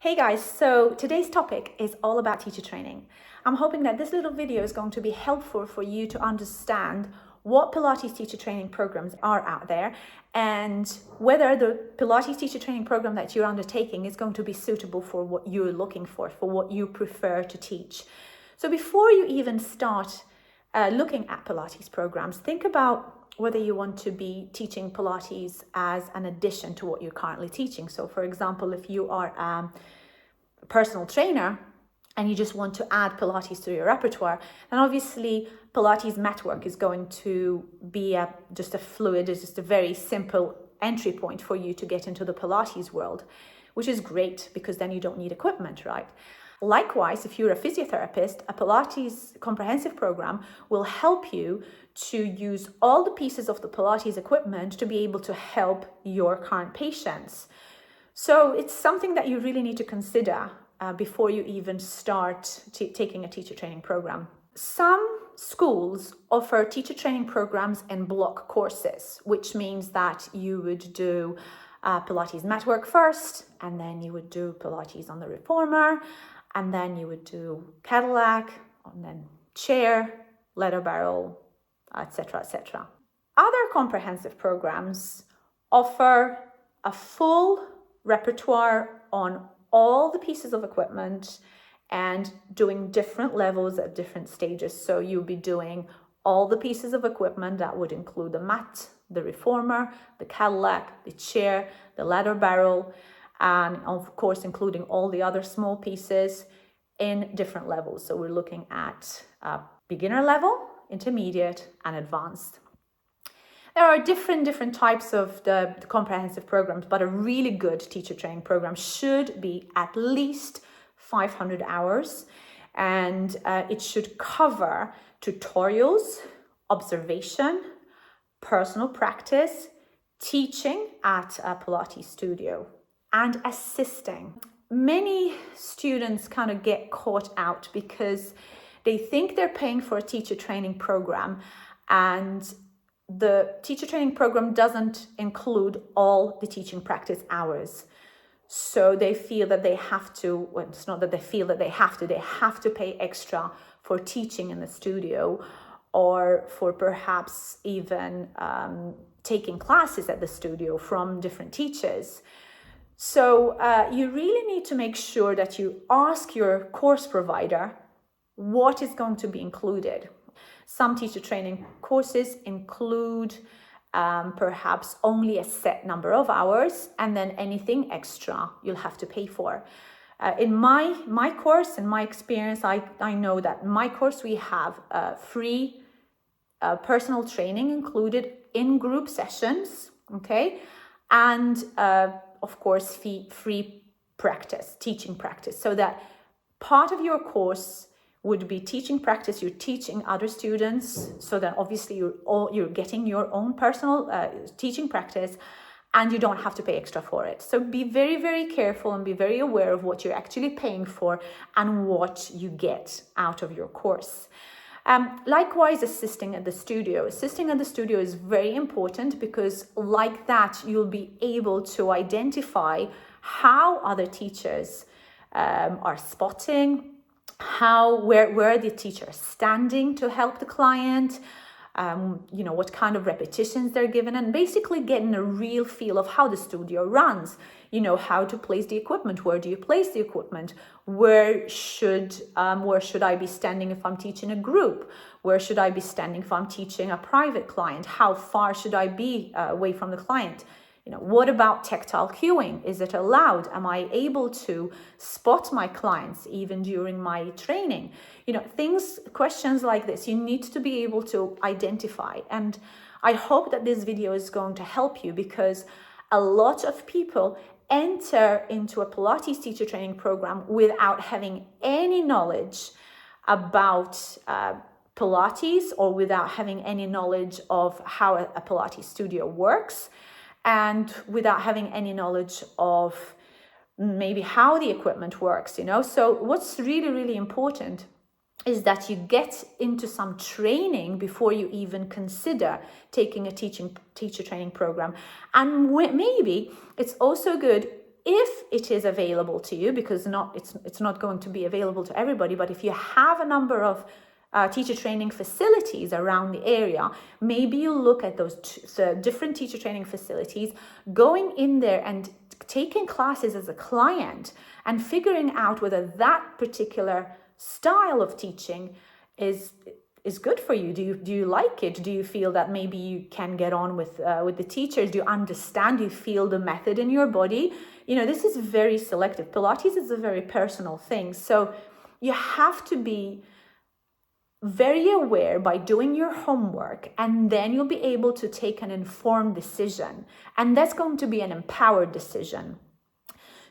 Hey guys, so today's topic is all about teacher training. I'm hoping that this little video is going to be helpful for you to understand what Pilates teacher training programs are out there and whether the Pilates teacher training program that you're undertaking is going to be suitable for what you're looking for what you prefer to teach. So before you even start looking at Pilates programs, think about whether you want to be teaching Pilates as an addition to what you're currently teaching. So for example, if you are a personal trainer and you just want to add Pilates to your repertoire, then obviously Pilates Network is going to be just a very simple entry point for you to get into the Pilates world, which is great because then you don't need equipment, right? Likewise, if you're a physiotherapist, a Pilates comprehensive program will help you to use all the pieces of the Pilates equipment to be able to help your current patients. So it's something that you really need to consider before you even start taking a teacher training program. Some schools offer teacher training programs in block courses, which means that you would do Pilates Network first, and then you would do Pilates on the Reformer, and then you would do Cadillac, and then chair, leather barrel, etc., etc. Other comprehensive programs offer a full repertoire on all the pieces of equipment and doing different levels at different stages. So you'll be doing all the pieces of equipment that would include the mat, the Reformer, the Cadillac, the chair, the leather barrel, and of course including all the other small pieces in different levels. So we're looking at beginner level, intermediate, and advanced. There are different types of the comprehensive programs, but a really good teacher training program should be at least 500 hours, and it should cover tutorials, observation, personal practice, teaching at a Pilates studio, and assisting. Many students kind of get caught out because they think they're paying for a teacher training program, and the teacher training program doesn't include all the teaching practice hours. So they feel that they have to, well, it's not that they feel that they have to pay extra for teaching in the studio, or for perhaps even taking classes at the studio from different teachers. So you really need to make sure that you ask your course provider what is going to be included. Some teacher training courses include perhaps only a set number of hours, and then anything extra you'll have to pay for. In my course, in my experience, I know that in my course we have free personal training included in group sessions, okay? And of course, free practice, teaching practice, so that part of your course would be teaching practice. You're teaching other students, so that obviously you're getting your own personal teaching practice, and you don't have to pay extra for it. So be very, very careful and be very aware of what you're actually paying for and what you get out of your course. Likewise, assisting at the studio. Assisting at the studio is very important because like that, you'll be able to identify how other teachers are spotting, where the teacher is standing to help the client, what kind of repetitions they're given, and basically getting a real feel of how the studio runs. How to place the equipment. Where do you place the equipment? Where should I be standing if I'm teaching a group? Where should I be standing if I'm teaching a private client? How far should I be away from the client? What about tactile cueing? Is it allowed? Am I able to spot my clients even during my training? Questions like this, you need to be able to identify. And I hope that this video is going to help you, because a lot of people enter into a Pilates teacher training program without having any knowledge about Pilates, or without having any knowledge of how a Pilates studio works, and without having any knowledge of maybe how the equipment works, So what's really, really important is that you get into some training before you even consider taking a teacher training program. And maybe it's also good if it is available to you, because it's not going to be available to everybody, but if you have a number of teacher training facilities around the area, maybe you look at those different teacher training facilities, going in there and taking classes as a client and figuring out whether that particular style of teaching is good for you. Do you like it? Do you feel that maybe you can get on with the teachers? Do you understand? Do you feel the method in your body? This is very selective. Pilates is a very personal thing. So you have to be very aware by doing your homework, and then you'll be able to take an informed decision. And that's going to be an empowered decision.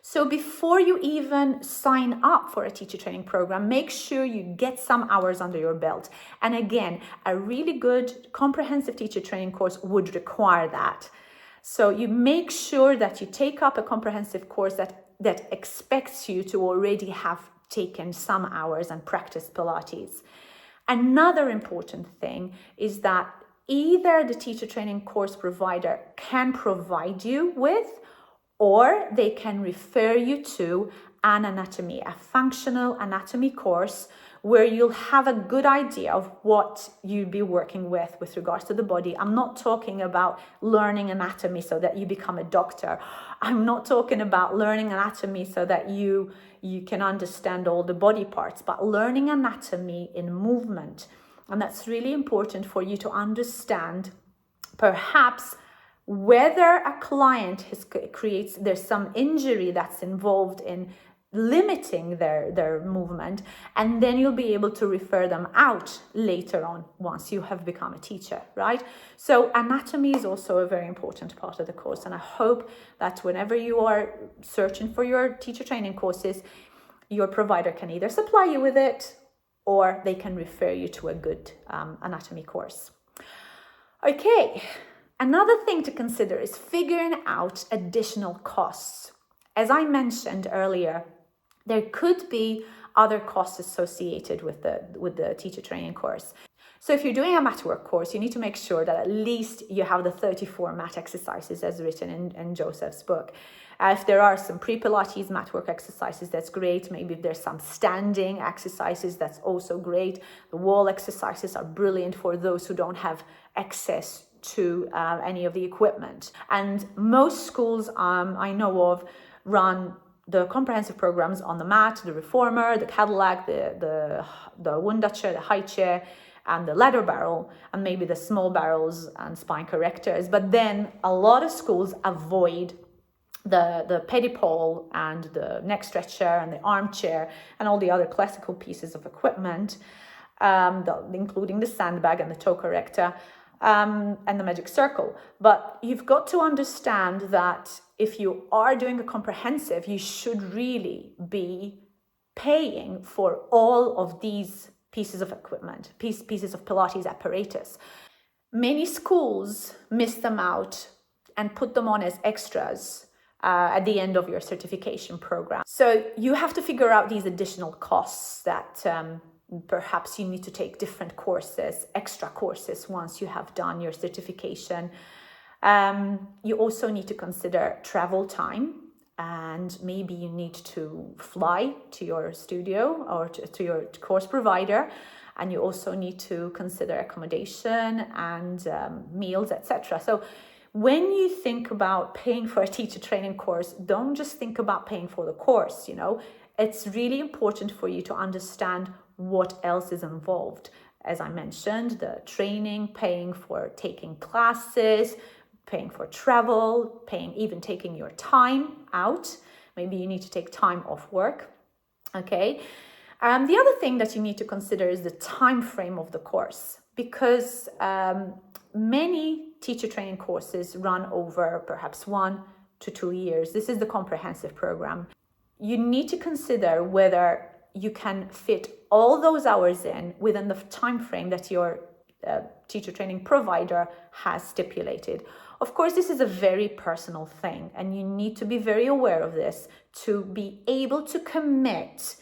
So before you even sign up for a teacher training program, make sure you get some hours under your belt. And again, a really good comprehensive teacher training course would require that. So you make sure that you take up a comprehensive course that expects you to already have taken some hours and practiced Pilates. Another important thing is that either the teacher training course provider can provide you with, or they can refer you to an anatomy, a functional anatomy course, where you'll have a good idea of what you'll be working with regards to the body. I'm not talking about learning anatomy so that you become a doctor. I'm not talking about learning anatomy so that you can understand all the body parts, but learning anatomy in movement. And that's really important for you to understand, perhaps, whether a client there's some injury that's involved in limiting their movement, and then you'll be able to refer them out later on once you have become a teacher, right? So anatomy is also a very important part of the course, and I hope that whenever you are searching for your teacher training courses, your provider can either supply you with it or they can refer you to a good anatomy course. Okay. Another thing to consider is figuring out additional costs. As I mentioned earlier, there could be other costs associated with the teacher training course. So if you're doing a mat work course, you need to make sure that at least you have the 34 mat exercises as written in Joseph's book. If there are some pre-Pilates mat work exercises, that's great. Maybe if there's some standing exercises, that's also great. The wall exercises are brilliant for those who don't have access to any of the equipment. And most schools I know of run the comprehensive programs on the mat, the reformer, the Cadillac, the Wunderchair, the high chair, and the ladder barrel, and maybe the small barrels and spine correctors. But then a lot of schools avoid the pedipole and the neck stretcher and the armchair and all the other classical pieces of equipment, including the sandbag and the toe corrector. And the magic circle. But you've got to understand that if you are doing a comprehensive, you should really be paying for all of these pieces of equipment, pieces of Pilates apparatus. Many schools miss them out and put them on as extras at the end of your certification program. So you have to figure out these additional costs that perhaps you need to take different courses, extra courses once you have done your certification. You also need to consider travel time, and maybe you need to fly to your studio or to your course provider, and you also need to consider accommodation and meals, etc. So when you think about paying for a teacher training course, don't just think about paying for the course, It's really important for you to understand what else is involved. As I mentioned, the training, paying for taking classes, paying for travel, even taking your time out. Maybe you need to take time off work. Okay. The other thing that you need to consider is the time frame of the course, because many teacher training courses run over perhaps 1 to 2 years. This is the comprehensive program. You need to consider whether you can fit all those hours in within the time frame that your teacher training provider has stipulated. Of course, this is a very personal thing, and you need to be very aware of this to be able to commit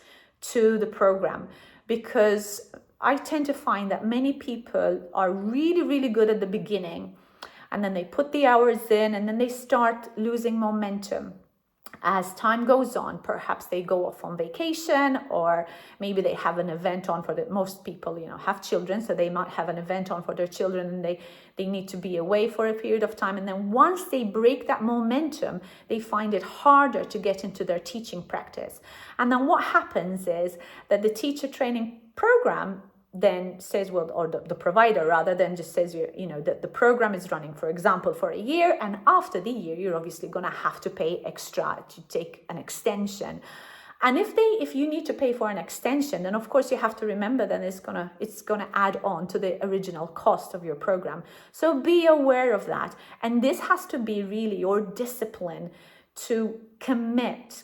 to the program, because I tend to find that many people are really, really good at the beginning, and then they put the hours in and then they start losing momentum. as time goes on, perhaps they go off on vacation, or maybe they have an event on for most people, have children, so they might have an event on for their children, and they need to be away for a period of time. And then once they break that momentum, they find it harder to get into their teaching practice. And then what happens is that the teacher training program then says, well, or the provider rather than just says, that the program is running, for example, for a year, and after the year, you're obviously going to have to pay extra to take an extension. And if you need to pay for an extension, then of course you have to remember that it's gonna add on to the original cost of your program. So be aware of that. And this has to be really your discipline to commit.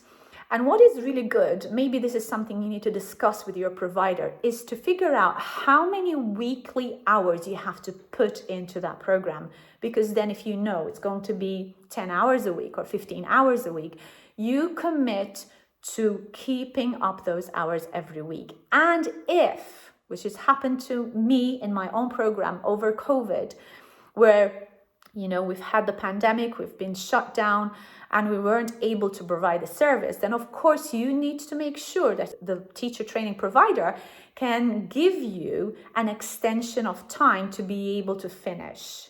And what is really good, maybe this is something you need to discuss with your provider, is to figure out how many weekly hours you have to put into that program. Because then if you know it's going to be 10 hours a week or 15 hours a week, you commit to keeping up those hours every week. And if, which has happened to me in my own program over COVID, where we've had the pandemic, we've been shut down, and we weren't able to provide the service, then of course you need to make sure that the teacher training provider can give you an extension of time to be able to finish.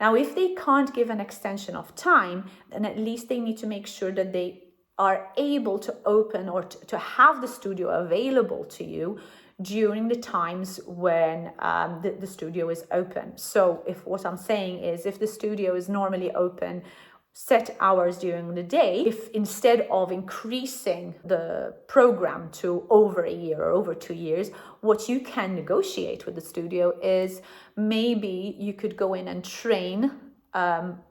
Now, if they can't give an extension of time, then at least they need to make sure that they are able to open or to have the studio available to you during the times when the studio is open. So if what I'm saying is, if the studio is normally open set hours during the day, if instead of increasing the program to over a year or over 2 years, what you can negotiate with the studio is maybe you could go in and train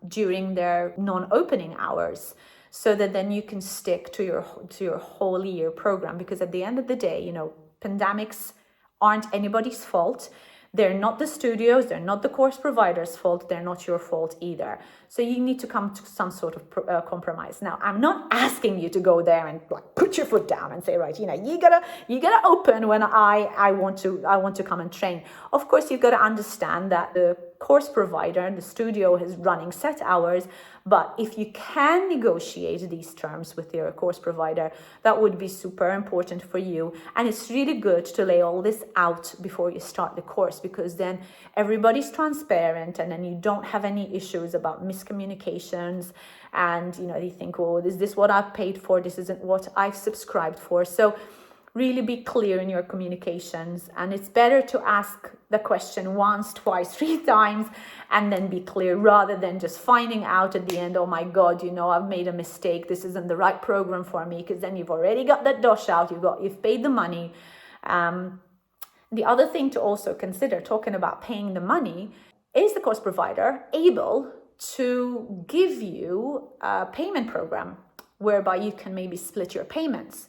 during their non-opening hours, so that then you can stick to your whole year program. Because at the end of the day, pandemics aren't anybody's fault. They're not the studios, they're not the course provider's fault, they're not your fault either. So you need to come to some sort of compromise. Now, I'm not asking you to go there and put your foot down and say, right, you gotta open when I want to come and train. Of course, you've got to understand that the course provider and the studio is running set hours, but if you can negotiate these terms with your course provider, that would be super important for you. And it's really good to lay all this out before you start the course, because then everybody's transparent, and then you don't have any issues about miscommunications, and they think, oh, is this what I've paid for? This isn't what I've subscribed for. So really be clear in your communications, and it's better to ask the question once, twice, 3 times, and then be clear, rather than just finding out at the end, oh my God, I've made a mistake, this isn't the right program for me, because then you've already got that dosh out, you've paid the money. The other thing to also consider, talking about paying the money, is the course provider able to give you a payment program whereby you can maybe split your payments?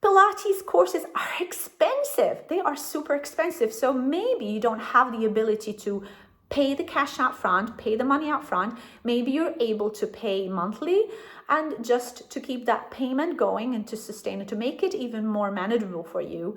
Pilates courses are expensive. They are super expensive. So maybe you don't have the ability to pay the cash out front, pay the money out front. Maybe you're able to pay monthly, and just to keep that payment going and to sustain it, to make it even more manageable for you,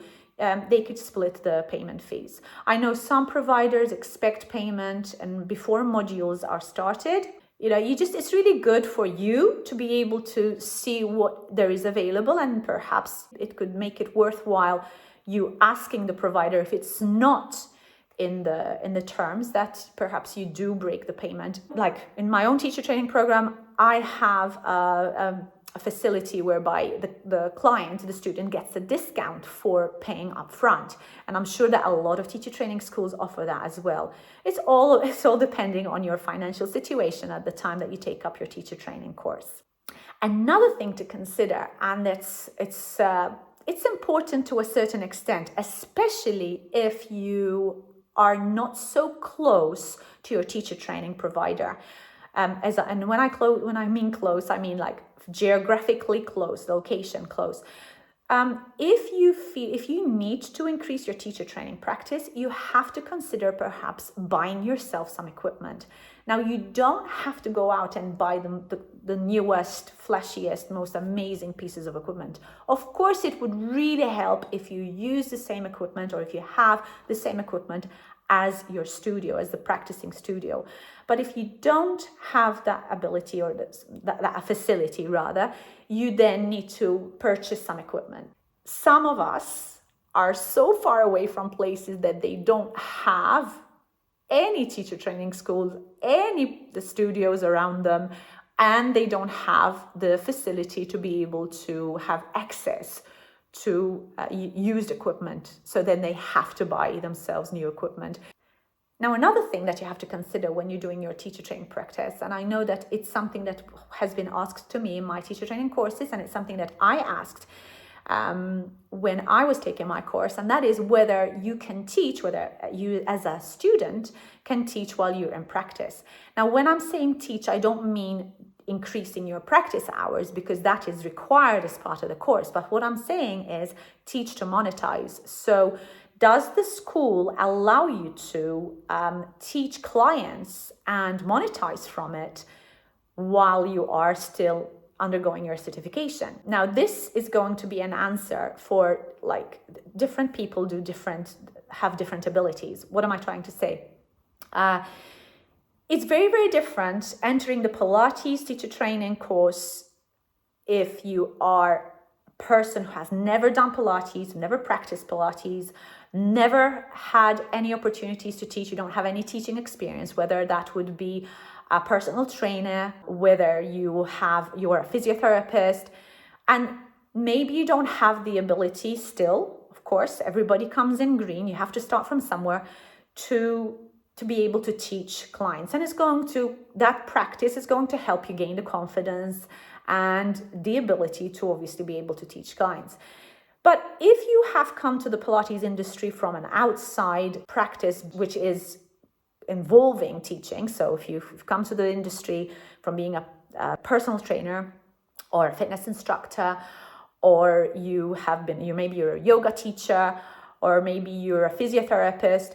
they could split the payment fees. I know some providers expect payment and before modules are started. It's really good for you to be able to see what there is available, and perhaps it could make it worthwhile you asking the provider if it's not in the terms, that perhaps you do break the payment. Like in my own teacher training program, I have a facility whereby the client, the student, gets a discount for paying up front. And I'm sure that a lot of teacher training schools offer that as well. It's all depending on your financial situation at the time that you take up your teacher training course. Another thing to consider, and it's important to a certain extent, especially if you are not so close to your teacher training provider. And when I mean close, I mean like geographically close, location close. If you need to increase your teacher training practice, you have to consider perhaps buying yourself some equipment. Now, you don't have to go out and buy the newest, flashiest, most amazing pieces of equipment. Of course, it would really help if you use the same equipment, or if you have the same equipment as your studio, as the practicing studio. But if you don't have that ability, or that facility rather, you then need to purchase some equipment. Some of us are so far away from places that they don't have any teacher training schools, the studios around them, and they don't have the facility to be able to have access to used equipment. So then they have to buy themselves new equipment. Now, another thing that you have to consider when you're doing your teacher training practice, and I know that it's something that has been asked to me in my teacher training courses, and it's something that I asked when I was taking my course, and that is whether you can teach, whether you as a student can teach while you're in practice. Now, when I'm saying teach, I don't mean increasing your practice hours, because that is required as part of the course. But what I'm saying is teach to monetize. So does the school allow you to teach clients and monetize from it while you are still undergoing your certification? Now, this is going to be an answer for, like, different people have different abilities. What am I trying to say? It's very, very different entering the Pilates teacher training course if you are a person who has never done Pilates, never practiced Pilates, never had any opportunities to teach, you don't have any teaching experience, whether that would be a personal trainer, whether you're a physiotherapist, and maybe you don't have the ability still, of course, everybody comes in green, you have to start from somewhere to be able to teach clients. And that practice is going to help you gain the confidence and the ability to obviously be able to teach clients. But if you have come to the Pilates industry from an outside practice, which is involving teaching, so if you've come to the industry from being a personal trainer or a fitness instructor, or maybe you're a yoga teacher, or maybe you're a physiotherapist.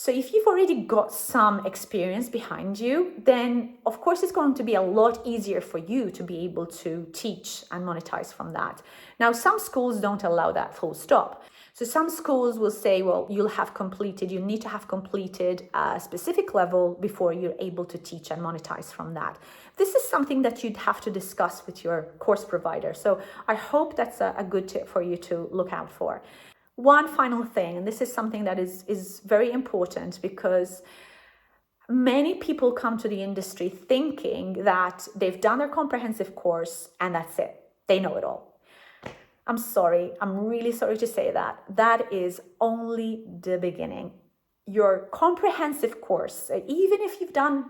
So if you've already got some experience behind you, then of course it's going to be a lot easier for you to be able to teach and monetize from that. Now, some schools don't allow that, full stop. So some schools will say, well, you need to have completed a specific level before you're able to teach and monetize from that. This is something that you'd have to discuss with your course provider. So I hope that's a good tip for you to look out for. One final thing, and this is something that is very important, because many people come to the industry thinking that they've done their comprehensive course and that's it. They know it all. I'm sorry. I'm really sorry to say that. That is only the beginning. Your comprehensive course, even if you've done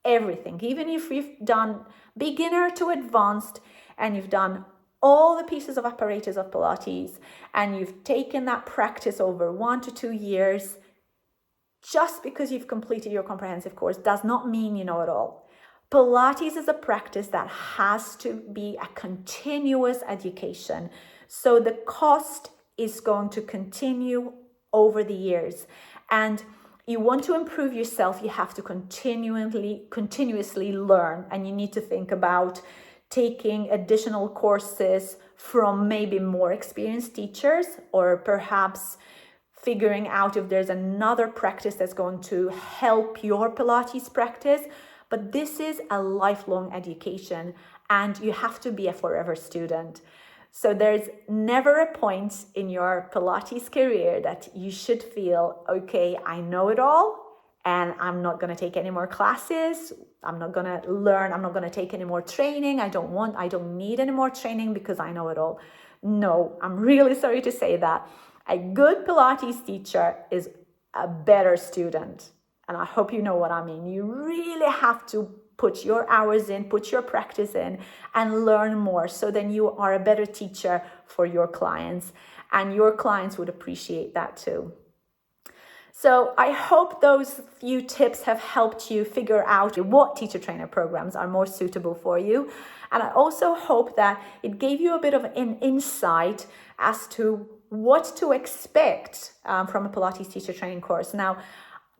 everything, even if you've done beginner to advanced and you've done all the pieces of apparatus of Pilates, and you've taken that practice over 1 to 2 years, just because you've completed your comprehensive course does not mean you know it all. Pilates is a practice that has to be a continuous education. So the cost is going to continue over the years. And you want to improve yourself, you have to continuously learn, and you need to think about taking additional courses from maybe more experienced teachers, or perhaps figuring out if there's another practice that's going to help your Pilates practice. But this is a lifelong education, and you have to be a forever student. So there's never a point in your Pilates career that you should feel, okay, I know it all, and I'm not going to take any more classes. I'm not going to learn. I'm not going to take any more training. I don't need any more training because I know it all. No, I'm really sorry to say that. A good Pilates teacher is a better student. And I hope you know what I mean. You really have to put your hours in, put your practice in, and learn more, so then you are a better teacher for your clients, and your clients would appreciate that too. So I hope those few tips have helped you figure out what teacher trainer programs are more suitable for you. And I also hope that it gave you a bit of an insight as to what to expect from a Pilates teacher training course. Now,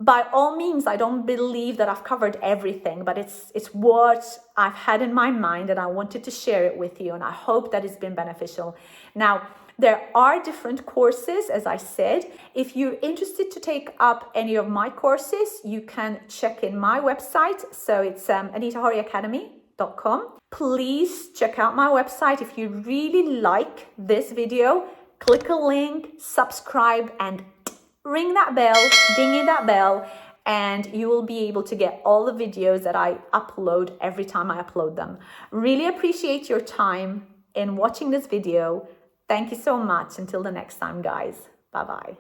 By all means, I don't believe that I've covered everything, but it's what I've had in my mind and I wanted to share it with you, and I hope that it's been beneficial. Now, there are different courses, as I said. If you're interested to take up any of my courses, you can check in my website. So it's anitahorryacademy.com. Please check out my website. If you really like this video, click a link, subscribe, and ring that bell, ding that bell, and you will be able to get all the videos that I upload every time I upload them. Really appreciate your time in watching this video. Thank you so much. Until the next time, guys. Bye-bye.